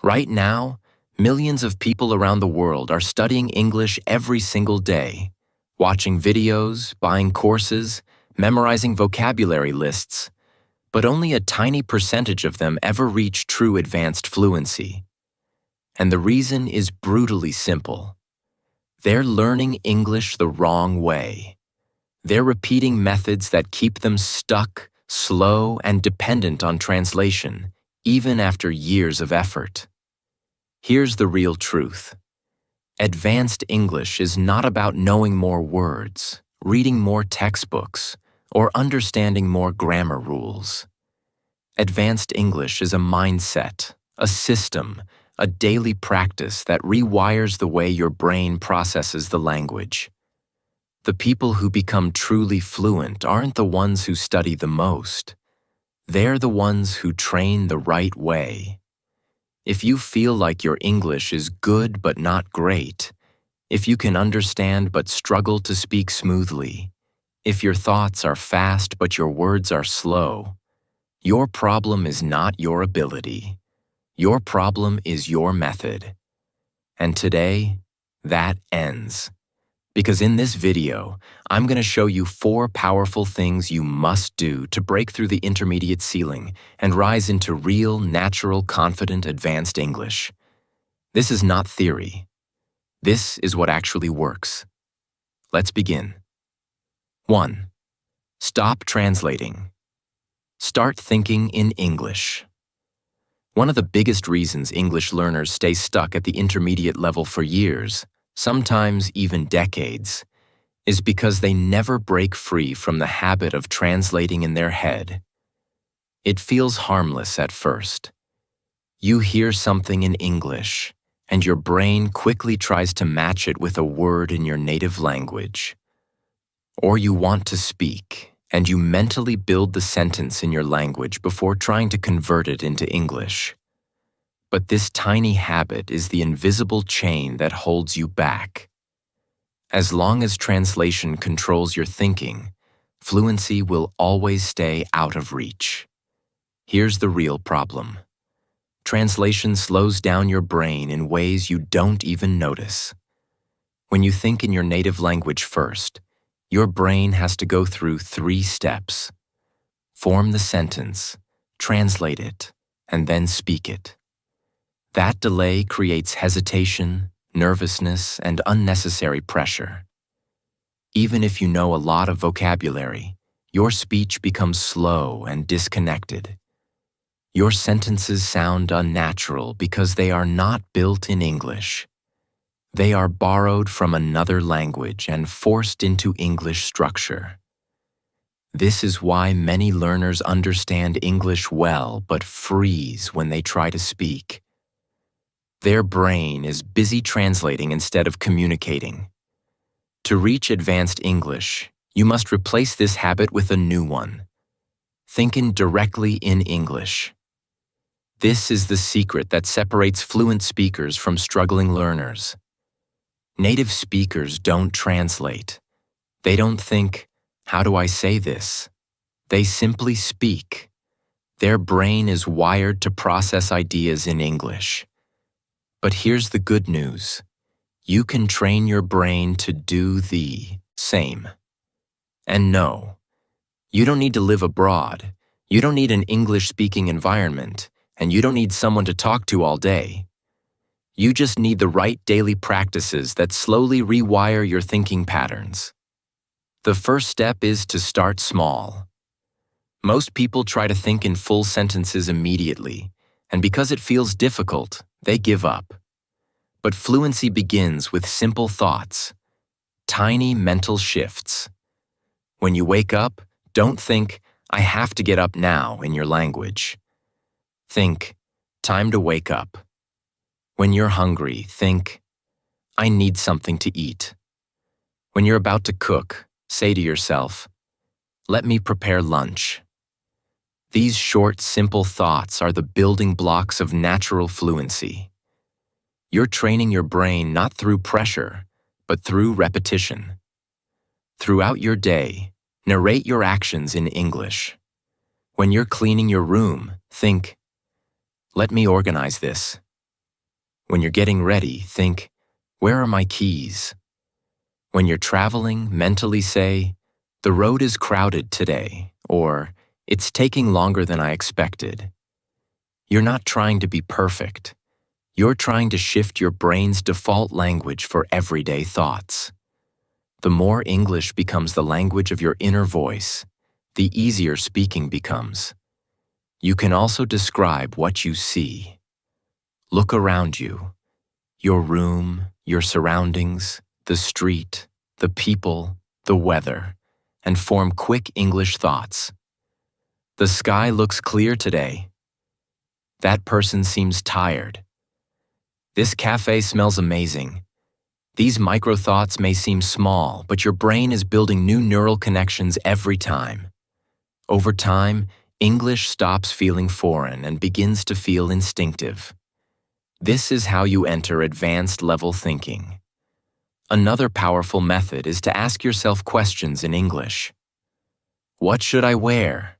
Right now, millions of people around the world are studying English every single day, watching videos, buying courses, memorizing vocabulary lists, but only a tiny percentage of them ever reach true advanced fluency. And the reason is brutally simple. They're learning English the wrong way. They're repeating methods that keep them stuck, slow, and dependent on translation, even after years of effort. Here's the real truth. Advanced English is not about knowing more words, reading more textbooks, or understanding more grammar rules. Advanced English is a mindset, a system, a daily practice that rewires the way your brain processes the language. The people who become truly fluent aren't the ones who study the most. They're the ones who train the right way. If you feel like your English is good but not great, if you can understand but struggle to speak smoothly, if your thoughts are fast but your words are slow, your problem is not your ability. Your problem is your method. And today, that ends. Because in this video, I'm going to show you 4 powerful things you must do to break through the intermediate ceiling and rise into real, natural, confident, advanced English. This is not theory. This is what actually works. Let's begin. 1. Stop translating. Start thinking in English. One of the biggest reasons English learners stay stuck at the intermediate level for years, sometimes even decades, is because they never break free from the habit of translating in their head. It feels harmless at first. You hear something in English, and your brain quickly tries to match it with a word in your native language. Or you want to speak, and you mentally build the sentence in your language before trying to convert it into English. But this tiny habit is the invisible chain that holds you back. As long as translation controls your thinking, fluency will always stay out of reach. Here's the real problem. Translation slows down your brain in ways you don't even notice. When you think in your native language first, your brain has to go through 3 steps. Form the sentence, translate it, and then speak it. That delay creates hesitation, nervousness, and unnecessary pressure. Even if you know a lot of vocabulary, your speech becomes slow and disconnected. Your sentences sound unnatural because they are not built in English. They are borrowed from another language and forced into English structure. This is why many learners understand English well but freeze when they try to speak. Their brain is busy translating instead of communicating. To reach advanced English, you must replace this habit with a new one. Thinking directly in English. This is the secret that separates fluent speakers from struggling learners. Native speakers don't translate. They don't think, how do I say this? They simply speak. Their brain is wired to process ideas in English. But here's the good news. You can train your brain to do the same. And no, you don't need to live abroad. You don't need an English-speaking environment, and you don't need someone to talk to all day. You just need the right daily practices that slowly rewire your thinking patterns. The first step is to start small. Most people try to think in full sentences immediately, and because it feels difficult, they give up. But fluency begins with simple thoughts, tiny mental shifts. When you wake up, don't think, I have to get up now in your language. Think, time to wake up. When you're hungry, think, I need something to eat. When you're about to cook, say to yourself, let me prepare lunch. These short, simple thoughts are the building blocks of natural fluency. You're training your brain not through pressure, but through repetition. Throughout your day, narrate your actions in English. When you're cleaning your room, think, let me organize this. When you're getting ready, think, where are my keys? When you're traveling, mentally say, the road is crowded today, or it's taking longer than I expected. You're not trying to be perfect. You're trying to shift your brain's default language for everyday thoughts. The more English becomes the language of your inner voice, the easier speaking becomes. You can also describe what you see. Look around you. Your room, your surroundings, the street, the people, the weather, and form quick English thoughts. The sky looks clear today. That person seems tired. This cafe smells amazing. These micro-thoughts may seem small, but your brain is building new neural connections every time. Over time, English stops feeling foreign and begins to feel instinctive. This is how you enter advanced level thinking. Another powerful method is to ask yourself questions in English. What should I wear?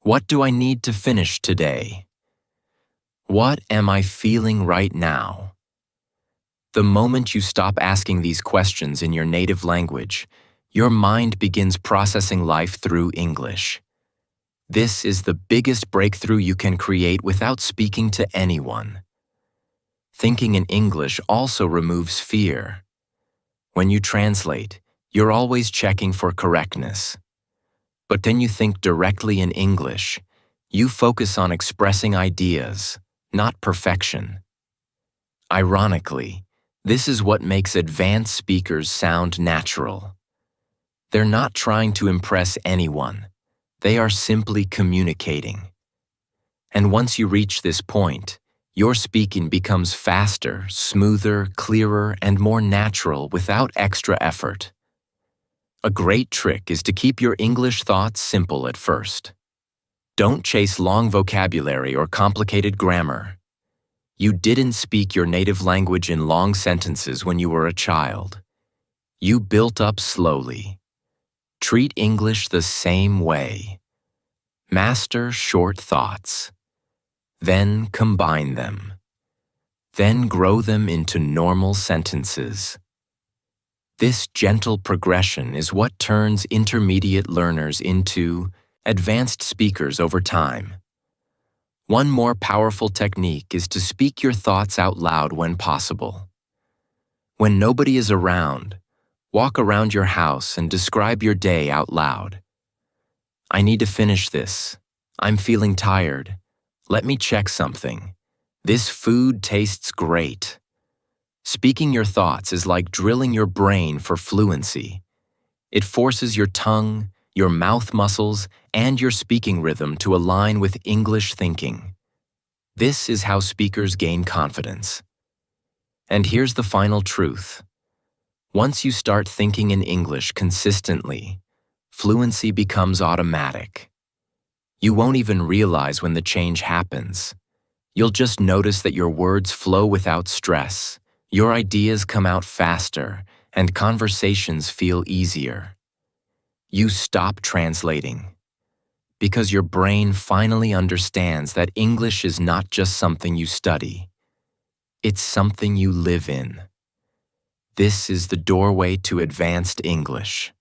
What do I need to finish today? What am I feeling right now? The moment you stop asking these questions in your native language, your mind begins processing life through English. This is the biggest breakthrough you can create without speaking to anyone. Thinking in English also removes fear. When you translate, you're always checking for correctness. But then you think directly in English. You focus on expressing ideas, not perfection. Ironically, this is what makes advanced speakers sound natural. They're not trying to impress anyone. They are simply communicating. And once you reach this point, your speaking becomes faster, smoother, clearer, and more natural without extra effort. A great trick is to keep your English thoughts simple at first. Don't chase long vocabulary or complicated grammar. You didn't speak your native language in long sentences when you were a child. You built up slowly. Treat English the same way. Master short thoughts. Then combine them. Then grow them into normal sentences. This gentle progression is what turns intermediate learners into advanced speakers over time. One more powerful technique is to speak your thoughts out loud when possible. When nobody is around, walk around your house and describe your day out loud. I need to finish this. I'm feeling tired. Let me check something. This food tastes great. Speaking your thoughts is like drilling your brain for fluency. It forces your tongue, your mouth muscles, and your speaking rhythm to align with English thinking. This is how speakers gain confidence. And here's the final truth. Once you start thinking in English consistently, fluency becomes automatic. You won't even realize when the change happens. You'll just notice that your words flow without stress, your ideas come out faster, and conversations feel easier. You stop translating, because your brain finally understands that English is not just something you study. It's something you live in. This is the doorway to advanced English.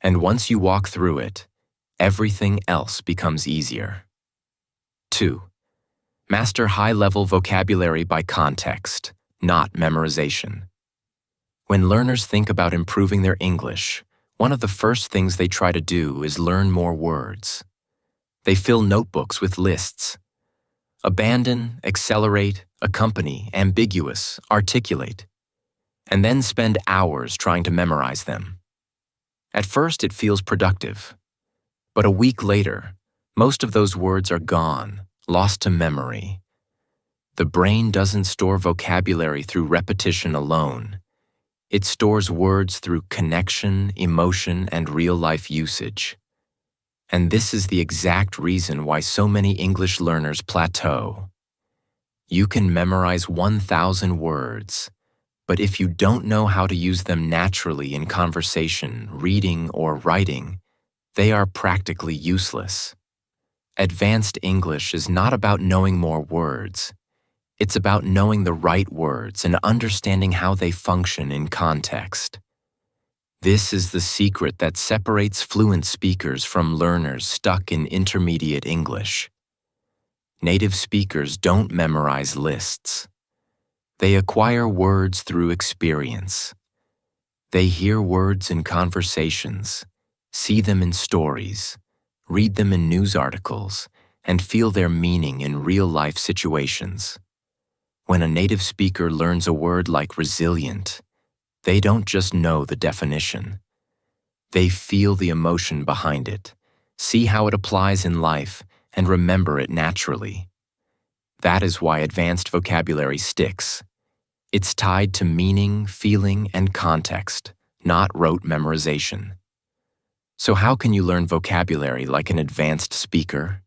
And once you walk through it, everything else becomes easier. 2. Master high-level vocabulary by context, not memorization. When learners think about improving their English, one of the first things they try to do is learn more words. They fill notebooks with lists. Abandon, accelerate, accompany, ambiguous, articulate, and then spend hours trying to memorize them. At first, it feels productive. But a week later, most of those words are gone, lost to memory. The brain doesn't store vocabulary through repetition alone. It stores words through connection, emotion, and real-life usage. And this is the exact reason why so many English learners plateau. You can memorize 1,000 words, but if you don't know how to use them naturally in conversation, reading, or writing, they are practically useless. Advanced English is not about knowing more words. It's about knowing the right words and understanding how they function in context. This is the secret that separates fluent speakers from learners stuck in intermediate English. Native speakers don't memorize lists. They acquire words through experience. They hear words in conversations, see them in stories, read them in news articles, and feel their meaning in real-life situations. When a native speaker learns a word like resilient, they don't just know the definition. They feel the emotion behind it, see how it applies in life, and remember it naturally. That is why advanced vocabulary sticks. It's tied to meaning, feeling, and context, not rote memorization. So how can you learn vocabulary like an advanced speaker?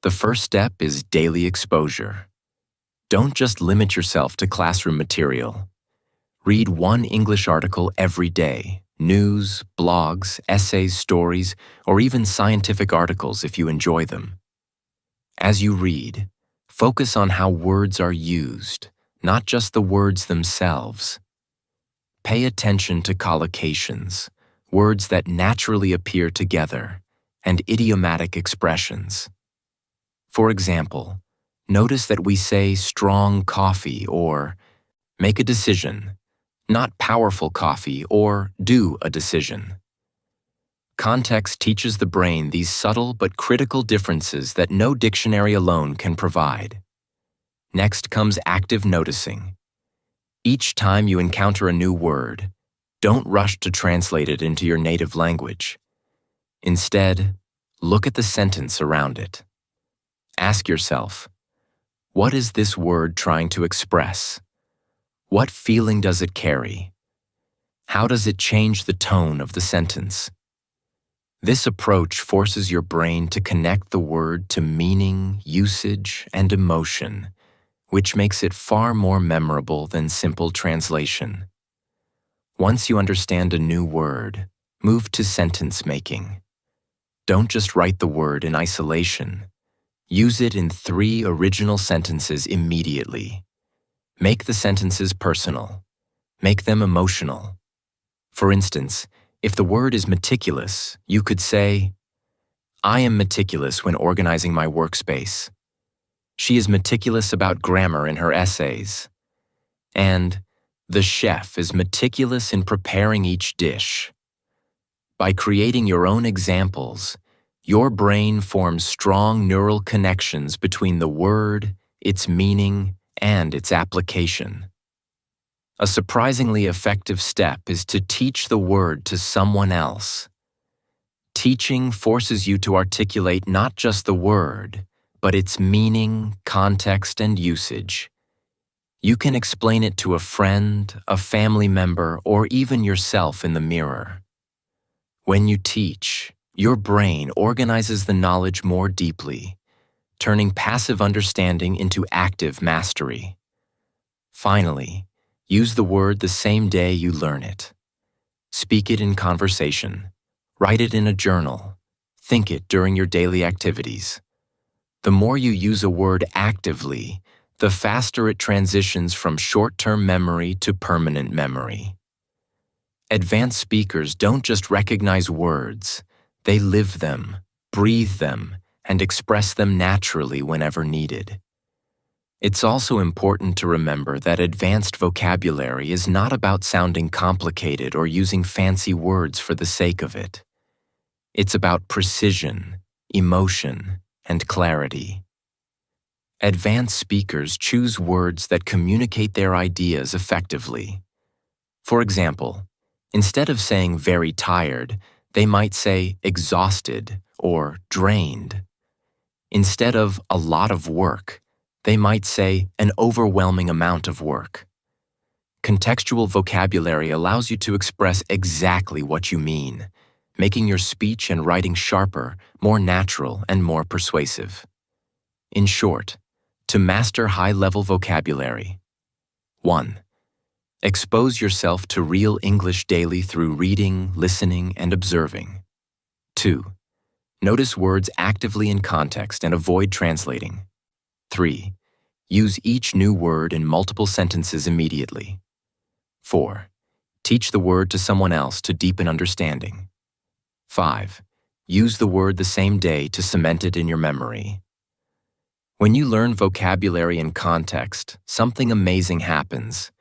The first step is daily exposure. Don't just limit yourself to classroom material. Read one English article every day, news, blogs, essays, stories, or even scientific articles if you enjoy them. As you read, focus on how words are used, not just the words themselves. Pay attention to collocations, words that naturally appear together, and idiomatic expressions. For example, notice that we say strong coffee or make a decision, not powerful coffee or do a decision. Context teaches the brain these subtle but critical differences that no dictionary alone can provide. Next comes active noticing. Each time you encounter a new word, don't rush to translate it into your native language. Instead, look at the sentence around it. Ask yourself, what is this word trying to express? What feeling does it carry? How does it change the tone of the sentence? This approach forces your brain to connect the word to meaning, usage, and emotion, which makes it far more memorable than simple translation. Once you understand a new word, move to sentence making. Don't just write the word in isolation. Use it in 3 original sentences immediately. Make the sentences personal. Make them emotional. For instance, if the word is meticulous, you could say, I am meticulous when organizing my workspace. She is meticulous about grammar in her essays. And the chef is meticulous in preparing each dish. By creating your own examples, your brain forms strong neural connections between the word, its meaning, and its application. A surprisingly effective step is to teach the word to someone else. Teaching forces you to articulate not just the word, but its meaning, context, and usage. You can explain it to a friend, a family member, or even yourself in the mirror. When you teach, your brain organizes the knowledge more deeply, turning passive understanding into active mastery. Finally, use the word the same day you learn it. Speak it in conversation. Write it in a journal. Think it during your daily activities. The more you use a word actively, the faster it transitions from short-term memory to permanent memory. Advanced speakers don't just recognize words, they live them, breathe them, and express them naturally whenever needed. It's also important to remember that advanced vocabulary is not about sounding complicated or using fancy words for the sake of it. It's about precision, emotion, and clarity. Advanced speakers choose words that communicate their ideas effectively. For example, instead of saying very tired, they might say exhausted or drained. Instead of a lot of work, they might say an overwhelming amount of work. Contextual vocabulary allows you to express exactly what you mean, making your speech and writing sharper, more natural, and more persuasive. In short, to master high-level vocabulary. 1. Expose yourself to real English daily through reading, listening, and observing. 2. Notice words actively in context and avoid translating. 3. Use each new word in multiple sentences immediately. 4. Teach the word to someone else to deepen understanding. 5. Use the word the same day to cement it in your memory. When you learn vocabulary in context, something amazing happens.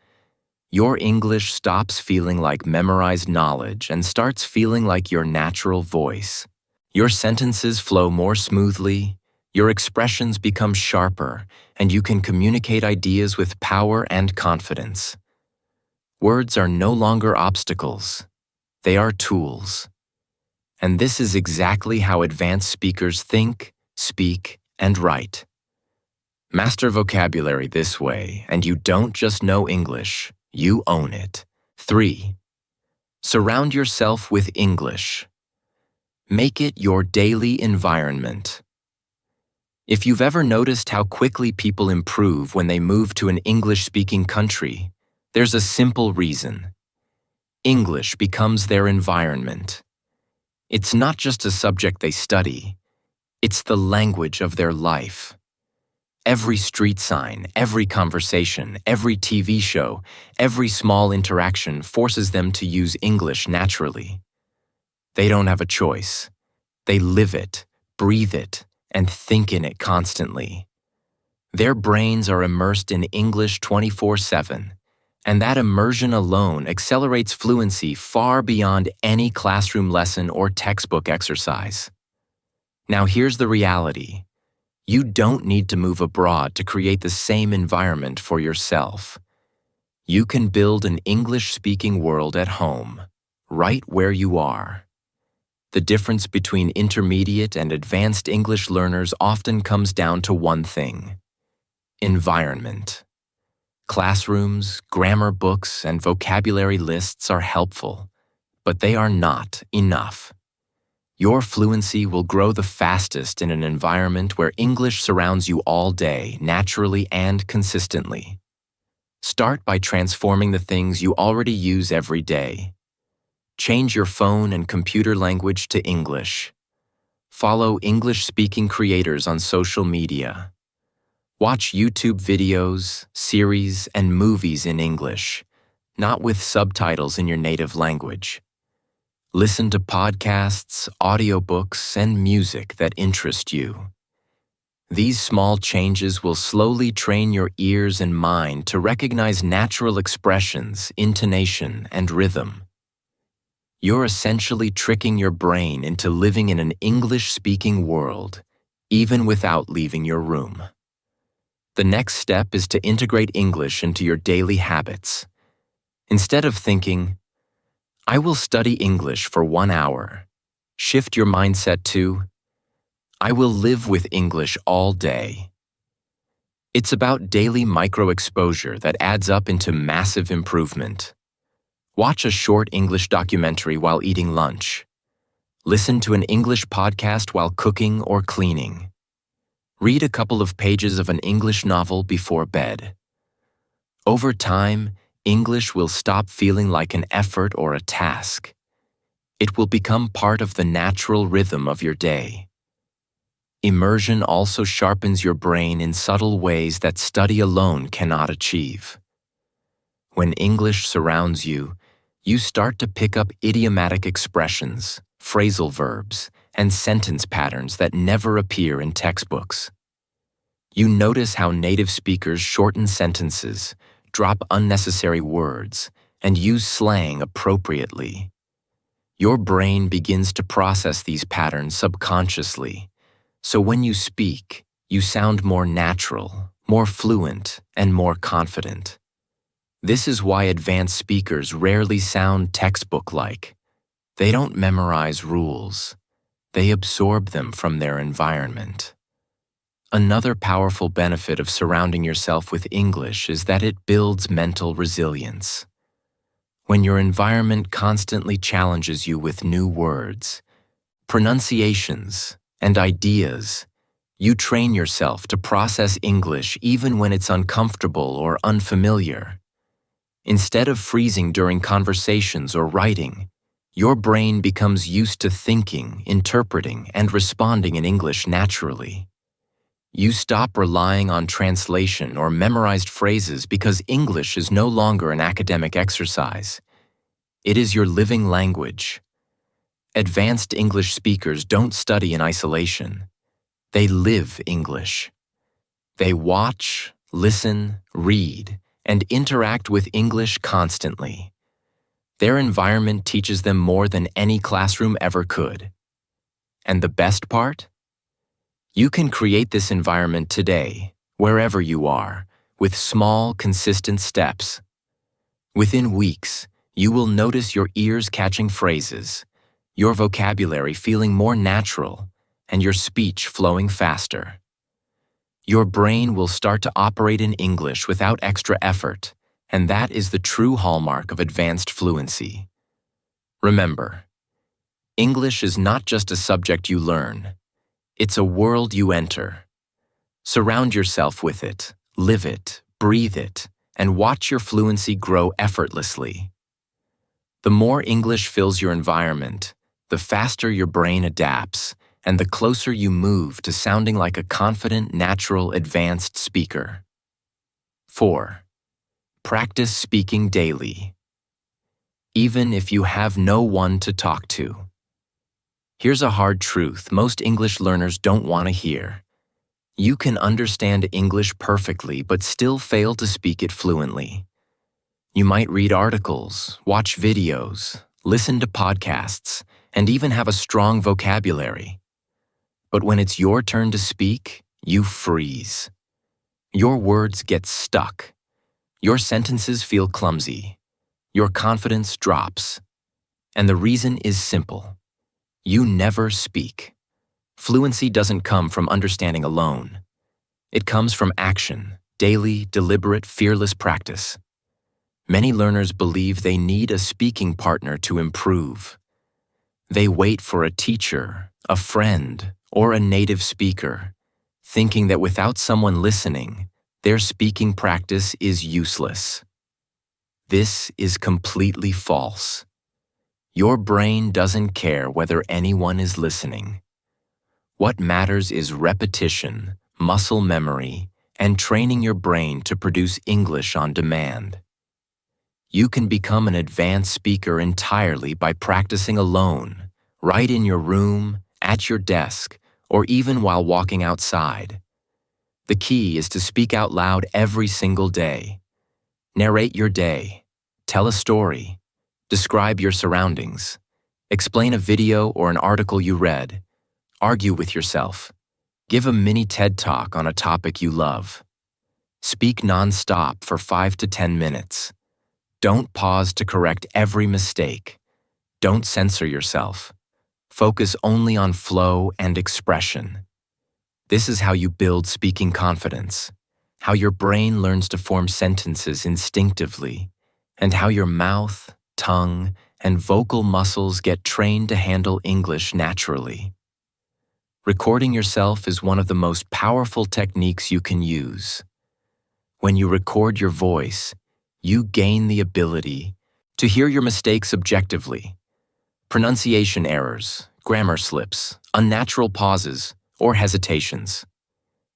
Your English stops feeling like memorized knowledge and starts feeling like your natural voice. Your sentences flow more smoothly, your expressions become sharper, and you can communicate ideas with power and confidence. Words are no longer obstacles. They are tools. And this is exactly how advanced speakers think, speak, and write. Master vocabulary this way, and you don't just know English, you own it. 3. Surround yourself with English. Make it your daily environment. If you've ever noticed how quickly people improve when they move to an English-speaking country, there's a simple reason. English becomes their environment. It's not just a subject they study, it's the language of their life. Every street sign, every conversation, every TV show, every small interaction forces them to use English naturally. They don't have a choice. They live it, breathe it, and think in it constantly. Their brains are immersed in English 24/7, and that immersion alone accelerates fluency far beyond any classroom lesson or textbook exercise. Now here's the reality. You don't need to move abroad to create the same environment for yourself. You can build an English-speaking world at home, right where you are. The difference between intermediate and advanced English learners often comes down to one thing: environment. Classrooms, grammar books, and vocabulary lists are helpful, but they are not enough. Your fluency will grow the fastest in an environment where English surrounds you all day, naturally and consistently. Start by transforming the things you already use every day. Change your phone and computer language to English. Follow English-speaking creators on social media. Watch YouTube videos, series, and movies in English, not with subtitles in your native language. Listen to podcasts, audiobooks, and music that interest you. These small changes will slowly train your ears and mind to recognize natural expressions, intonation, and rhythm. You're essentially tricking your brain into living in an English-speaking world, even without leaving your room. The next step is to integrate English into your daily habits. Instead of thinking, "I will study English for 1 hour," shift your mindset to, "I will live with English all day." It's about daily micro-exposure that adds up into massive improvement. Watch a short English documentary while eating lunch. Listen to an English podcast while cooking or cleaning. Read a couple of pages of an English novel before bed. Over time, English will stop feeling like an effort or a task. It will become part of the natural rhythm of your day. Immersion also sharpens your brain in subtle ways that study alone cannot achieve. When English surrounds you, you start to pick up idiomatic expressions, phrasal verbs, and sentence patterns that never appear in textbooks. You notice how native speakers shorten sentences, drop unnecessary words, and use slang appropriately. Your brain begins to process these patterns subconsciously, so when you speak, you sound more natural, more fluent, and more confident. This is why advanced speakers rarely sound textbook-like. They don't memorize rules. They absorb them from their environment. Another powerful benefit of surrounding yourself with English is that it builds mental resilience. When your environment constantly challenges you with new words, pronunciations, and ideas, you train yourself to process English even when it's uncomfortable or unfamiliar. Instead of freezing during conversations or writing, your brain becomes used to thinking, interpreting, and responding in English naturally. You stop relying on translation or memorized phrases because English is no longer an academic exercise. It is your living language. Advanced English speakers don't study in isolation. They live English. They watch, listen, read, and interact with English constantly. Their environment teaches them more than any classroom ever could. And the best part? You can create this environment today, wherever you are, with small, consistent steps. Within weeks, you will notice your ears catching phrases, your vocabulary feeling more natural, and your speech flowing faster. Your brain will start to operate in English without extra effort, and that is the true hallmark of advanced fluency. Remember, English is not just a subject you learn. It's a world you enter. Surround yourself with it, live it, breathe it, and watch your fluency grow effortlessly. The more English fills your environment, the faster your brain adapts, and the closer you move to sounding like a confident, natural, advanced speaker. 4. Practice speaking daily. Even if you have no one to talk to. Here's a hard truth most English learners don't want to hear. You can understand English perfectly but still fail to speak it fluently. You might read articles, watch videos, listen to podcasts, and even have a strong vocabulary. But when it's your turn to speak, you freeze. Your words get stuck. Your sentences feel clumsy. Your confidence drops. And the reason is simple. You never speak. Fluency doesn't come from understanding alone. It comes from action, daily, deliberate, fearless practice. Many learners believe they need a speaking partner to improve. They wait for a teacher, a friend, or a native speaker, thinking that without someone listening, their speaking practice is useless. This is completely false. Your brain doesn't care whether anyone is listening. What matters is repetition, muscle memory, and training your brain to produce English on demand. You can become an advanced speaker entirely by practicing alone, right in your room, at your desk, or even while walking outside. The key is to speak out loud every single day. Narrate your day, tell a story, describe your surroundings, explain a video or an article you read, argue with yourself, give a mini TED Talk on a topic you love. Speak non-stop for 5 to 10 minutes. Don't pause to correct every mistake. Don't censor yourself. Focus only on flow and expression. This is how you build speaking confidence, how your brain learns to form sentences instinctively, and how your mouth, tongue, and vocal muscles get trained to handle English naturally. Recording yourself is one of the most powerful techniques you can use. When you record your voice, you gain the ability to hear your mistakes objectively. Pronunciation errors, grammar slips, unnatural pauses, or hesitations.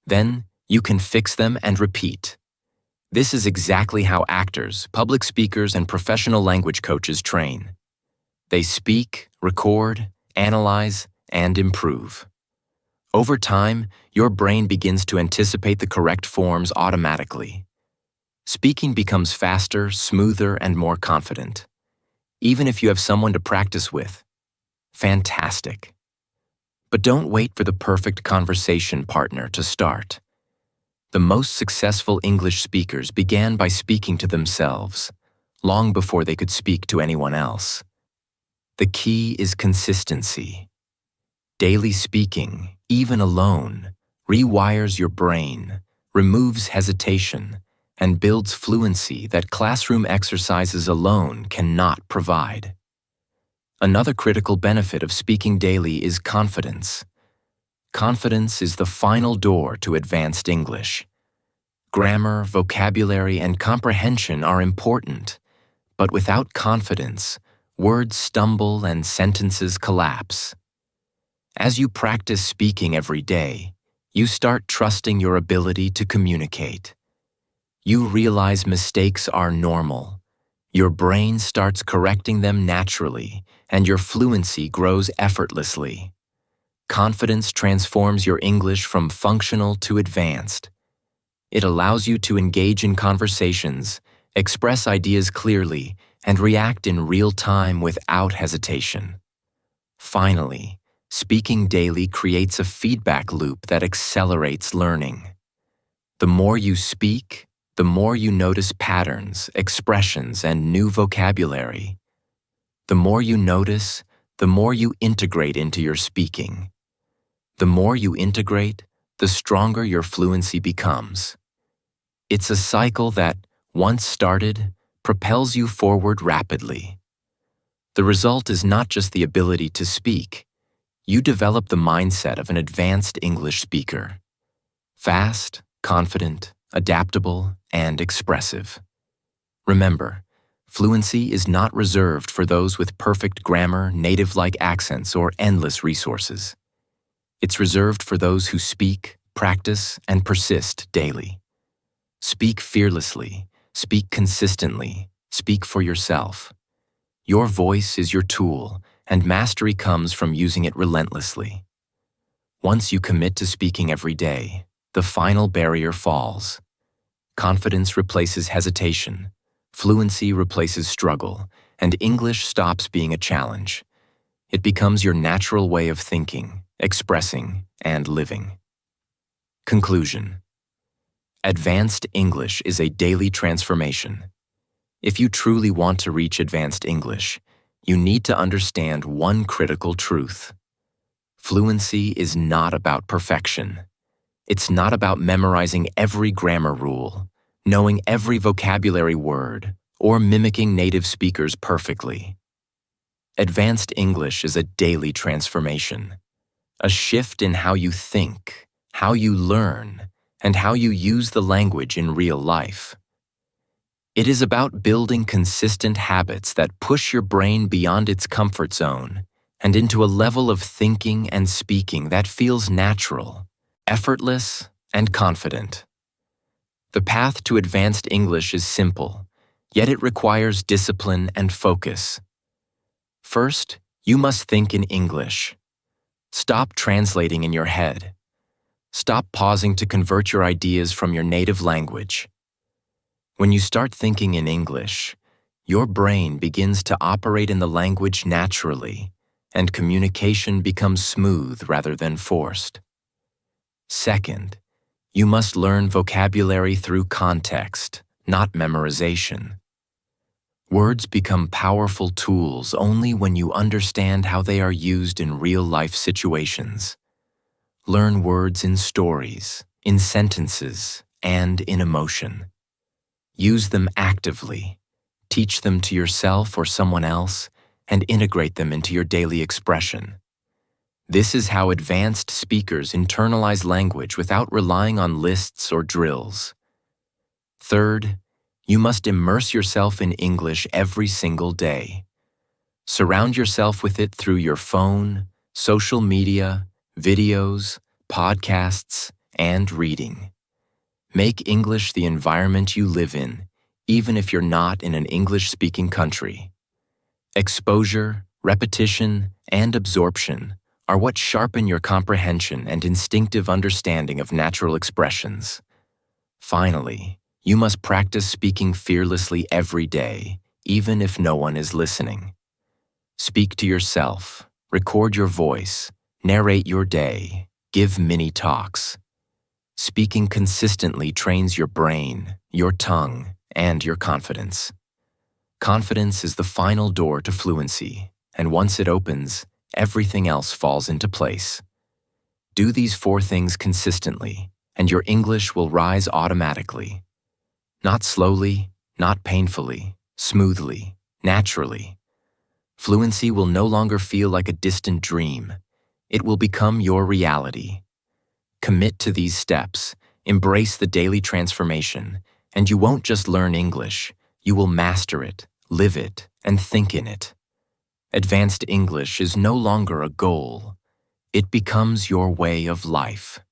Then, you can fix them and repeat. This is exactly how actors, public speakers, and professional language coaches train. They speak, record, analyze, and improve. Over time, your brain begins to anticipate the correct forms automatically. Speaking becomes faster, smoother, and more confident. Even if you have someone to practice with, fantastic. But don't wait for the perfect conversation partner to start. The most successful English speakers began by speaking to themselves, long before they could speak to anyone else. The key is consistency. Daily speaking, even alone, rewires your brain, removes hesitation, and builds fluency that classroom exercises alone cannot provide. Another critical benefit of speaking daily is confidence. Confidence is the final door to advanced English. Grammar, vocabulary, and comprehension are important, but without confidence, words stumble and sentences collapse. As you practice speaking every day, You start trusting your ability to communicate. You realize mistakes are normal. Your brain starts correcting them naturally, and your fluency grows effortlessly. Confidence transforms your English from functional to advanced. It allows you to engage in conversations, express ideas clearly, and react in real time without hesitation. Finally, speaking daily creates a feedback loop that accelerates learning. The more you speak, the more you notice patterns, expressions, and new vocabulary. The more you notice, the more you integrate into your speaking. The more you integrate, the stronger your fluency becomes. It's a cycle that, once started, propels you forward rapidly. The result is not just the ability to speak. You develop the mindset of an advanced English speaker. Fast, confident, adaptable, and expressive. Remember, fluency is not reserved for those with perfect grammar, native-like accents, or endless resources. It's reserved for those who speak, practice, and persist daily. Speak fearlessly, speak consistently, speak for yourself. Your voice is your tool, and mastery comes from using it relentlessly. Once you commit to speaking every day, the final barrier falls. Confidence replaces hesitation, fluency replaces struggle, and English stops being a challenge. It becomes your natural way of thinking, expressing, and living. Conclusion. Advanced English is a daily transformation. If you truly want to reach advanced English, you need to understand one critical truth. Fluency is not about perfection. It's not about memorizing every grammar rule, knowing every vocabulary word, or mimicking native speakers perfectly. Advanced English is a daily transformation, a shift in how you think, how you learn, and how you use the language in real life. It is about building consistent habits that push your brain beyond its comfort zone and into a level of thinking and speaking that feels natural, effortless, and confident. The path to advanced English is simple, yet it requires discipline and focus. First, you must think in English. Stop translating in your head. Stop pausing to convert your ideas from your native language. When you start thinking in English, your brain begins to operate in the language naturally, and communication becomes smooth rather than forced. Second, you must learn vocabulary through context, not memorization. Words become powerful tools only when you understand how they are used in real-life situations. Learn words in stories, in sentences, and in emotion. Use them actively. Teach them to yourself or someone else, and integrate them into your daily expression. This is how advanced speakers internalize language without relying on lists or drills. Third, you must immerse yourself in English every single day. Surround yourself with it through your phone, social media, videos, podcasts, and reading. Make English the environment you live in, even if you're not in an English-speaking country. Exposure, repetition, and absorption are what sharpen your comprehension and instinctive understanding of natural expressions. Finally, you must practice speaking fearlessly every day, even if no one is listening. Speak to yourself, record your voice, narrate your day, give mini talks. Speaking consistently trains your brain, your tongue, and your confidence. Confidence is the final door to fluency, and once it opens, everything else falls into place. Do these 4 things consistently, and your English will rise automatically. Not slowly, not painfully, smoothly, naturally. Fluency will no longer feel like a distant dream. It will become your reality. Commit to these steps, embrace the daily transformation, and you won't just learn English, you will master it, live it, and think in it. Advanced English is no longer a goal. It becomes your way of life.